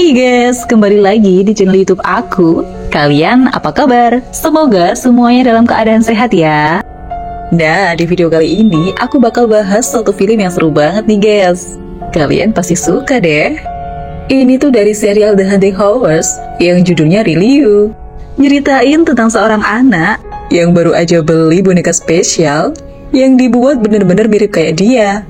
Hai guys, kembali lagi di channel YouTube aku. Kalian apa kabar? Semoga semuanya dalam keadaan sehat ya. Nah, di video kali ini aku bakal bahas satu film yang seru banget nih guys. Kalian pasti suka deh. Ini tuh dari serial The Hunting Hours yang judulnya Really You. Nyeritain tentang seorang anak yang baru aja beli boneka spesial yang dibuat bener-bener mirip kayak dia.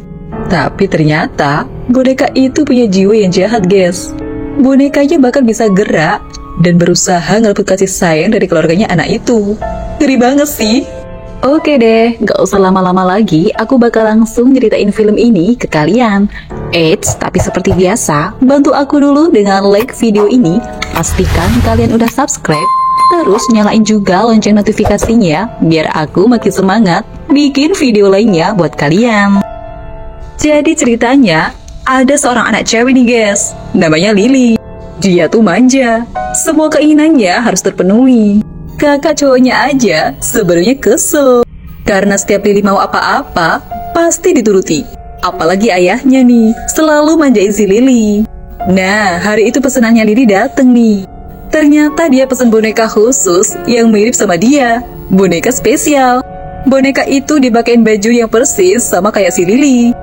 Tapi ternyata boneka itu punya jiwa yang jahat guys. Bonekanya bahkan bisa gerak dan berusaha ngerebut kasih sayang dari keluarganya anak itu. Ngeri banget sih. Oke deh, gak usah lama-lama lagi, aku bakal langsung nyeritain film ini ke kalian. Eits, tapi seperti biasa, bantu aku dulu dengan like video ini. Pastikan kalian udah subscribe, terus nyalain juga lonceng notifikasinya, biar aku makin semangat bikin video lainnya buat kalian. Jadi ceritanya, ada seorang anak cewek nih guys, namanya Lily. Dia tuh manja, semua keinginannya harus terpenuhi. Kakak cowoknya aja sebenarnya kesel, karena setiap Lily mau apa-apa, pasti dituruti. Apalagi ayahnya nih, selalu manjain si Lily. Nah, hari itu pesenannya Lily dateng nih. Ternyata dia pesen boneka khusus yang mirip sama dia, boneka spesial. Boneka itu dipakein baju yang persis sama kayak si Lily.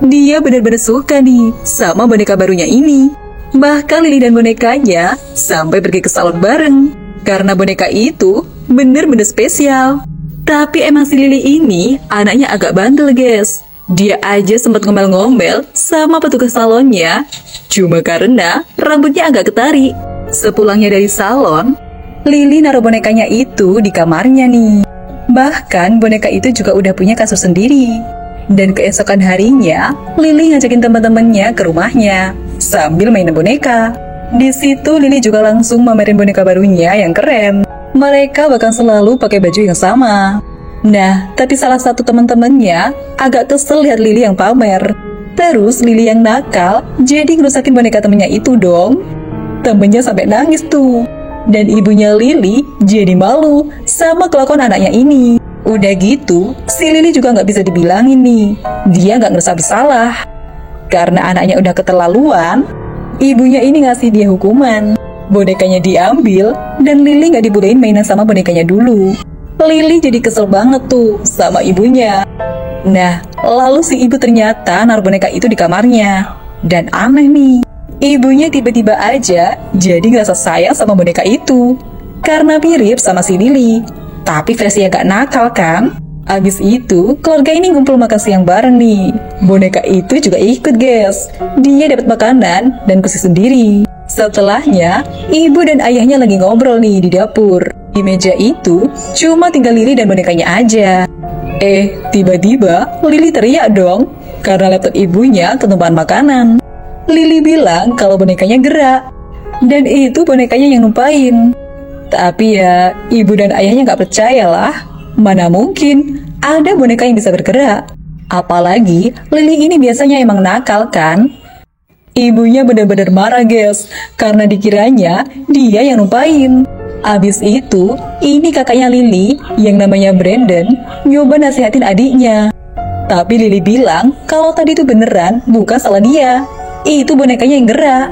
Dia benar-benar suka nih sama boneka barunya ini. Bahkan Lily dan bonekanya sampai pergi ke salon bareng, karena boneka itu bener-bener spesial. Tapi emang si Lily ini anaknya agak bandel guys. Dia aja sempat ngomel-ngomel sama petugas salonnya, cuma karena rambutnya agak ketarik. Sepulangnya dari salon, Lily naruh bonekanya itu di kamarnya nih. Bahkan boneka itu juga udah punya kasur sendiri. Dan keesokan harinya, Lily ngajakin teman-temannya ke rumahnya sambil mainin boneka. Di situ Lily juga langsung mamerin boneka barunya yang keren. Mereka bahkan selalu pakai baju yang sama. Nah, tapi salah satu teman-temannya agak kesel lihat Lily yang pamer. Terus Lily yang nakal jadi ngerusakin boneka temennya itu dong. Temennya sampai nangis tuh. Dan ibunya Lily jadi malu sama kelakuan anaknya ini. Udah gitu, si Lily juga nggak bisa dibilangin nih, dia nggak ngerasa bersalah. Karena anaknya udah keterlaluan, ibunya ini ngasih dia hukuman. Bonekanya diambil, dan Lily nggak dibolehin mainan sama bonekanya dulu. Lily jadi kesel banget tuh sama ibunya. Nah, lalu si ibu ternyata naruh boneka itu di kamarnya. Dan aneh nih, ibunya tiba-tiba aja jadi ngerasa sayang sama boneka itu. Karena mirip sama si Lily. Tapi versi agak nakal kan? Abis itu, keluarga ini ngumpul makan siang bareng nih. Boneka itu juga ikut guys. Dia dapat makanan dan kursi sendiri. Setelahnya, ibu dan ayahnya lagi ngobrol nih di dapur. Di meja itu, cuma tinggal Lily dan bonekanya aja. Tiba-tiba, Lily teriak dong, karena laptop ibunya ketumpahan makanan. Lily bilang kalau bonekanya gerak. Dan itu bonekanya yang numpain. Tapi ya, ibu dan ayahnya nggak percaya lah. Mana mungkin ada boneka yang bisa bergerak. Apalagi Lily ini biasanya emang nakal kan. Ibunya benar-benar marah guys, karena dikiranya dia yang numpain. Abis itu, ini kakaknya Lily yang namanya Brandon nyoba nasihatin adiknya. Tapi Lily bilang kalau tadi itu beneran bukan salah dia. Itu bonekanya yang gerak.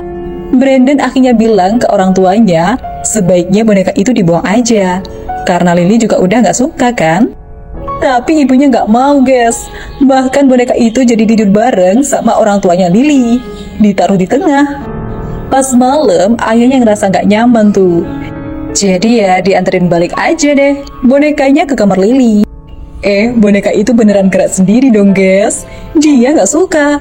Brandon akhirnya bilang ke orang tuanya, sebaiknya boneka itu dibuang aja, karena Lily juga udah gak suka kan? Tapi ibunya gak mau guys. Bahkan boneka itu jadi tidur bareng sama orang tuanya Lily, ditaruh di tengah. Pas malam, ayahnya ngerasa gak nyaman tuh. Jadi ya dianterin balik aja deh bonekanya ke kamar Lily. Boneka itu beneran gerak sendiri dong guys. Dia gak suka.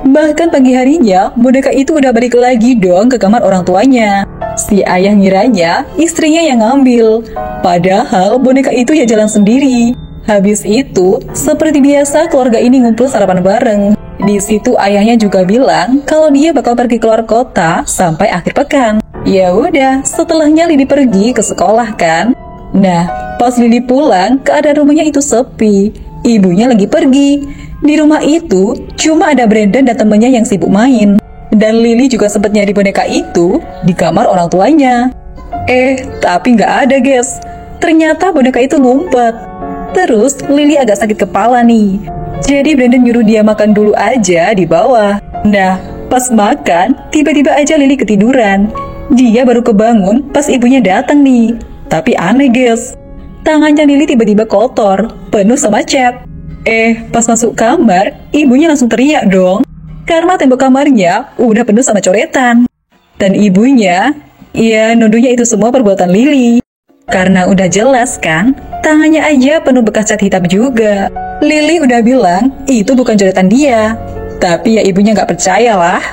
Bahkan pagi harinya, boneka itu udah balik lagi dong ke kamar orang tuanya. Si ayah ngiranya istrinya yang ngambil. Padahal boneka itu ya jalan sendiri. Habis itu, seperti biasa keluarga ini ngumpul sarapan bareng. Di situ ayahnya juga bilang kalau dia bakal pergi keluar kota sampai akhir pekan. Ya udah, setelahnya Lily pergi ke sekolah kan. Nah, pas Lily pulang, keadaan rumahnya itu sepi. Ibunya lagi pergi. Di rumah itu, cuma ada Brandon dan temennya yang sibuk main. Dan Lily juga sempat nyari boneka itu di kamar orang tuanya. Tapi nggak ada guys. Ternyata boneka itu ngumpet. Terus Lily agak sakit kepala nih. Jadi Brandon nyuruh dia makan dulu aja di bawah. Nah, Pas makan, tiba-tiba aja Lily ketiduran. Dia baru kebangun pas ibunya datang nih. Tapi aneh guys, tangannya Lily tiba-tiba kotor, penuh sama cat. Pas masuk kamar, ibunya langsung teriak dong. Karena tembok kamarnya udah penuh sama coretan. Dan ibunya, ya nuduhnya itu semua perbuatan Lily. Karena udah jelas kan, tangannya aja penuh bekas cat hitam juga. Lily udah bilang, itu bukan coretan dia. Tapi ya ibunya gak percaya lah.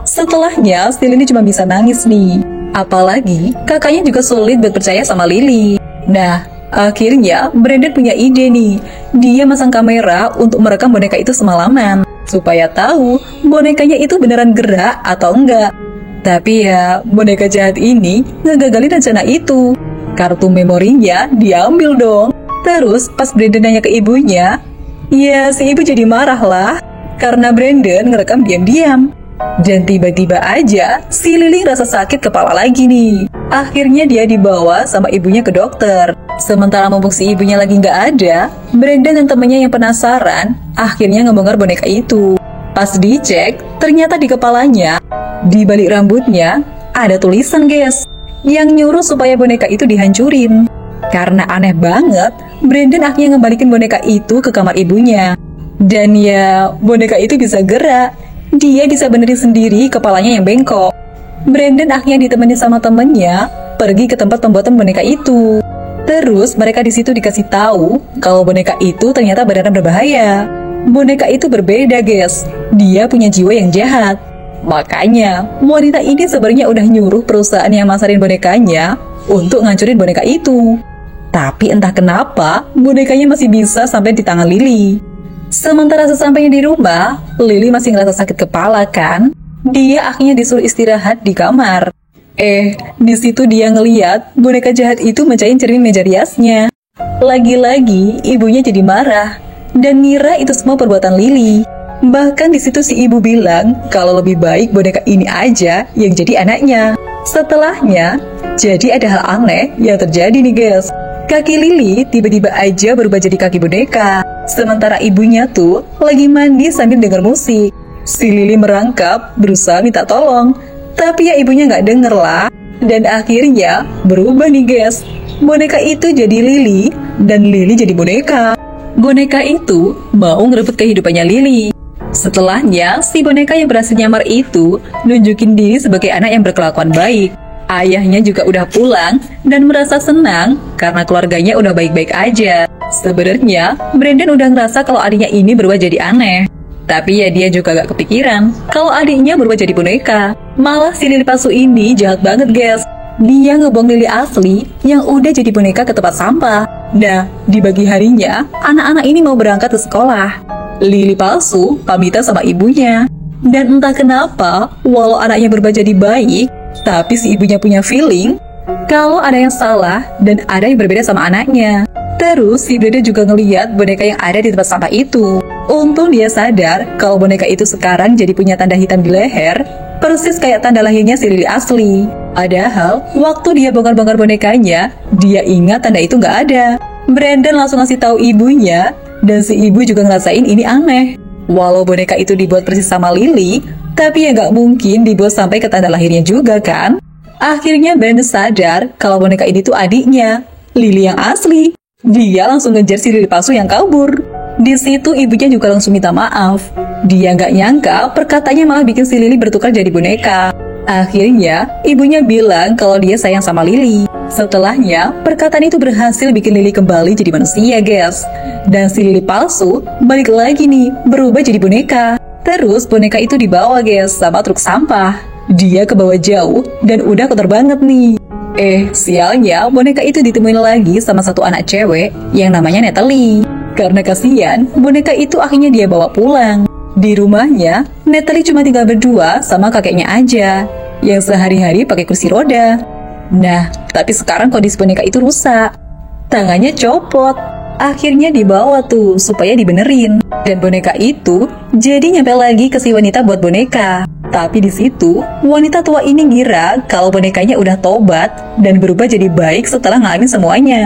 Setelahnya, si Lily cuma bisa nangis nih. Apalagi, kakaknya juga sulit buat percaya sama Lily. Nah, akhirnya Brandon punya ide nih. Dia masang kamera untuk merekam boneka itu semalaman. Supaya tahu bonekanya itu beneran gerak atau enggak. Tapi ya, boneka jahat ini ngegagalin rencana itu. Kartu memorinya diambil dong. Terus pas Brandon nanya ke ibunya, ya si ibu jadi marah lah. Karena Brandon ngerekam diam-diam. Dan tiba-tiba aja si Lily rasa sakit kepala lagi nih. Akhirnya dia dibawa sama ibunya ke dokter. Sementara mumpung si ibunya lagi nggak ada, Brandon dan temennya yang penasaran akhirnya ngebongkar boneka itu. Pas dicek, ternyata di kepalanya, di balik rambutnya, ada tulisan guys, yang nyuruh supaya boneka itu dihancurin. Karena aneh banget, Brandon akhirnya ngembalikin boneka itu ke kamar ibunya. Dan ya, boneka itu bisa gerak. Dia bisa benerin sendiri kepalanya yang bengkok. Brandon akhirnya ditemenin sama temennya pergi ke tempat pembuatan boneka itu. Terus mereka di situ dikasih tahu kalau boneka itu ternyata beneran berbahaya. Boneka itu berbeda guys. Dia punya jiwa yang jahat. Makanya, wanita ini sebenarnya udah nyuruh perusahaan yang masarin bonekanya untuk ngancurin boneka itu. Tapi entah kenapa, bonekanya masih bisa sampai di tangan Lily. Sementara sesampainya di rumah, Lily masih ngerasa sakit kepala kan? Dia akhirnya disuruh istirahat di kamar. Di situ dia ngeliat boneka jahat itu mecahin cermin meja riasnya. Lagi-lagi, ibunya jadi marah dan ngira itu semua perbuatan Lily. Bahkan di situ si ibu bilang kalau lebih baik boneka ini aja yang jadi anaknya. Setelahnya, jadi ada hal aneh yang terjadi nih guys. Kaki Lily tiba-tiba aja berubah jadi kaki boneka. Sementara ibunya tuh lagi mandi sambil denger musik. Si Lily merangkap, berusaha minta tolong. Tapi ya ibunya nggak denger lah. Dan akhirnya berubah nih guys. Boneka itu jadi Lily, dan Lily jadi boneka. Boneka itu mau ngerebut kehidupannya Lily. Setelahnya, si boneka yang berhasil nyamar itu nunjukin diri sebagai anak yang berkelakuan baik. Ayahnya juga udah pulang dan merasa senang karena keluarganya udah baik-baik aja. Sebenarnya, Brandon udah ngerasa kalau adiknya ini berubah jadi aneh. Tapi ya dia juga gak kepikiran kalau adiknya berubah jadi boneka. Malah si Lily palsu ini jahat banget guys. Dia ngebong Lily asli yang udah jadi boneka ke tempat sampah. Nah, di pagi harinya, anak-anak ini mau berangkat ke sekolah. Lily palsu pamitan sama ibunya. Dan entah kenapa, walau anaknya berubah jadi baik, tapi si ibunya punya feeling kalau ada yang salah dan ada yang berbeda sama anaknya. Terus si Brandon juga ngeliat boneka yang ada di tempat sampah itu. Untung dia sadar kalau boneka itu sekarang jadi punya tanda hitam di leher, persis kayak tanda lahirnya si Lily asli. Padahal waktu dia bongkar-bongkar bonekanya, dia ingat tanda itu nggak ada. Brandon langsung ngasih tahu ibunya, dan si ibu juga ngerasain ini aneh. Walau boneka itu dibuat persis sama Lily, tapi ya nggak mungkin dibuat sampai ke tanda lahirnya juga kan? Akhirnya Brandon sadar kalau boneka ini tuh adiknya, Lily yang asli. Dia langsung ngejar si Lily palsu yang kabur. Di situ ibunya juga langsung minta maaf. Dia nggak nyangka perkataannya malah bikin si Lily bertukar jadi boneka. Akhirnya ibunya bilang kalau dia sayang sama Lily. Setelahnya perkataan itu berhasil bikin Lily kembali jadi manusia guys. Dan si Lily palsu balik lagi nih berubah jadi boneka. Terus boneka itu dibawa guys sama truk sampah. Dia ke bawah jauh dan udah kotor banget nih. Sialnya boneka itu ditemuin lagi sama satu anak cewek yang namanya Natalie. Karena kasihan, boneka itu akhirnya dia bawa pulang. Di rumahnya, Natalie cuma tinggal berdua sama kakeknya aja, yang sehari-hari pakai kursi roda. Nah, tapi sekarang kondisi boneka itu rusak. Tangannya copot. Akhirnya dibawa tuh supaya dibenerin. Dan boneka itu jadi nyampe lagi ke si wanita buat boneka. Tapi di situ, wanita tua ini ngira kalau bonekanya udah tobat dan berubah jadi baik setelah ngalamin semuanya.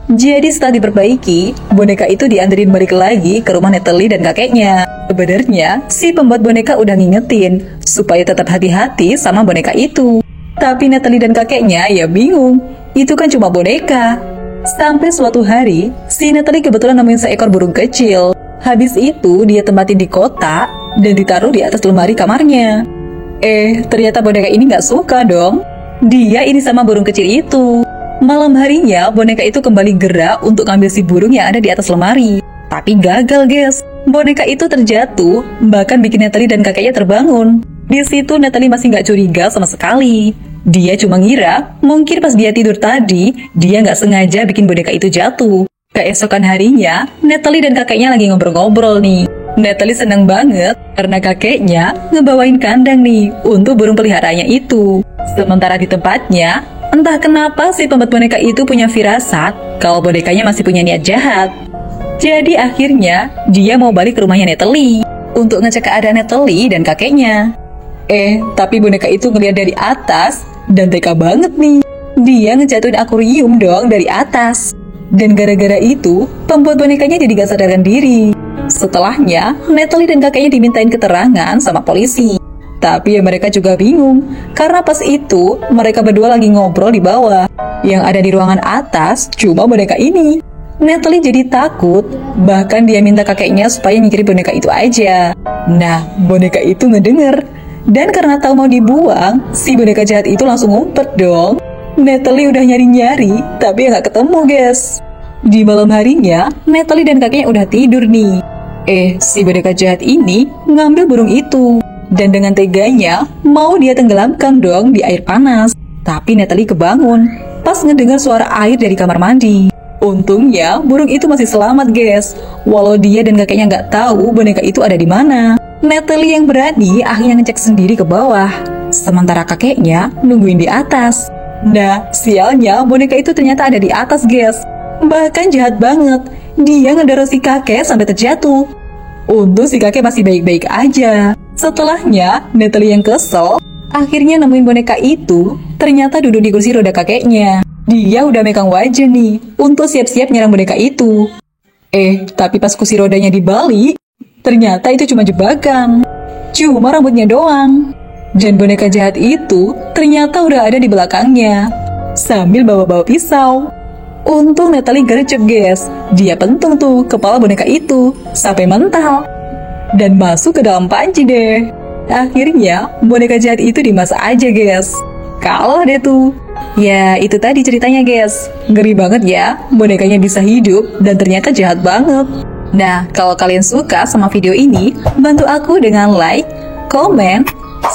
Jadi setelah diperbaiki, boneka itu dianterin balik lagi ke rumah Natalie dan kakeknya. Sebenarnya, si pembuat boneka udah ngingetin supaya tetap hati-hati sama boneka itu. Tapi Natalie dan kakeknya ya bingung, itu kan cuma boneka. Sampai suatu hari, si Natalie kebetulan nemuin seekor burung kecil. Habis itu dia tempatin di kotak dan ditaruh di atas lemari kamarnya. Ternyata boneka ini nggak suka dong. Dia ini sama burung kecil itu. Malam harinya, boneka itu kembali gerak untuk ngambil si burung yang ada di atas lemari. Tapi gagal, guys. Boneka itu terjatuh, bahkan bikin Natalie dan kakeknya terbangun. Di situ Natalie masih nggak curiga sama sekali. Dia cuma ngira, mungkin pas dia tidur tadi, dia nggak sengaja bikin boneka itu jatuh. Keesokan harinya, Natalie dan kakeknya lagi ngobrol-ngobrol nih. Natalie senang banget karena kakeknya ngebawain kandang nih untuk burung peliharaannya itu. Sementara di tempatnya, entah kenapa si pembuat boneka itu punya firasat kalau bonekanya masih punya niat jahat. Jadi akhirnya, dia mau balik ke rumahnya Natalie untuk ngecek keadaan Natalie dan kakeknya. Tapi boneka itu ngeliat dari atas dan teka banget nih. Dia ngejatuhin akuarium dong dari atas. Dan gara-gara itu, pembuat bonekanya jadi gak sadarkan diri. Setelahnya, Natalie dan kakeknya dimintain keterangan sama polisi. Tapi ya mereka juga bingung, karena pas itu mereka berdua lagi ngobrol di bawah. Yang ada di ruangan atas cuma boneka ini. Natalie jadi takut, bahkan dia minta kakeknya supaya nyingkirin boneka itu aja. Nah, boneka itu ngedenger. Dan karena tahu mau dibuang, si boneka jahat itu langsung ngumpet dong. Natalie udah nyari-nyari, tapi nggak ketemu, guys. Di malam harinya, Natalie dan kakeknya udah tidur nih. Si boneka jahat ini ngambil burung itu. Dan dengan teganya, mau dia tenggelamkan dong di air panas. Tapi Natalie kebangun, pas ngedengar suara air dari kamar mandi. Untungnya, burung itu masih selamat, guys. Walau dia dan kakeknya nggak tahu boneka itu ada di mana. Natalie yang berani akhirnya ngecek sendiri ke bawah. Sementara kakeknya nungguin di atas. Nah, sialnya boneka itu ternyata ada di atas, guys. Bahkan jahat banget. Dia ngedorong si kakek sampai terjatuh. Untung si kakek masih baik-baik aja. Setelahnya, Natalie yang kesel akhirnya nemuin boneka itu ternyata duduk di kursi roda kakeknya. Dia udah megang wajah nih untuk siap-siap nyerang boneka itu. Tapi pas kursi rodanya dibalik, ternyata itu cuma jebakan. Cuma rambutnya doang. Dan boneka jahat itu ternyata udah ada di belakangnya, sambil bawa-bawa pisau. Untung Natalie gercep, guys. Dia pentung tuh kepala boneka itu sampai mental. Dan masuk ke dalam panci deh. Akhirnya boneka jahat itu dimasak aja, guys. Kalah deh tuh. Ya, itu tadi ceritanya, guys. Ngeri banget ya, bonekanya bisa hidup dan ternyata jahat banget. Nah, kalau kalian suka sama video ini, bantu aku dengan like, komen,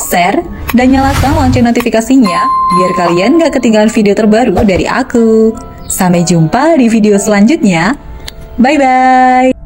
share, dan nyalakan lonceng notifikasinya biar kalian gak ketinggalan video terbaru dari aku. Sampai jumpa di video selanjutnya. Bye-bye.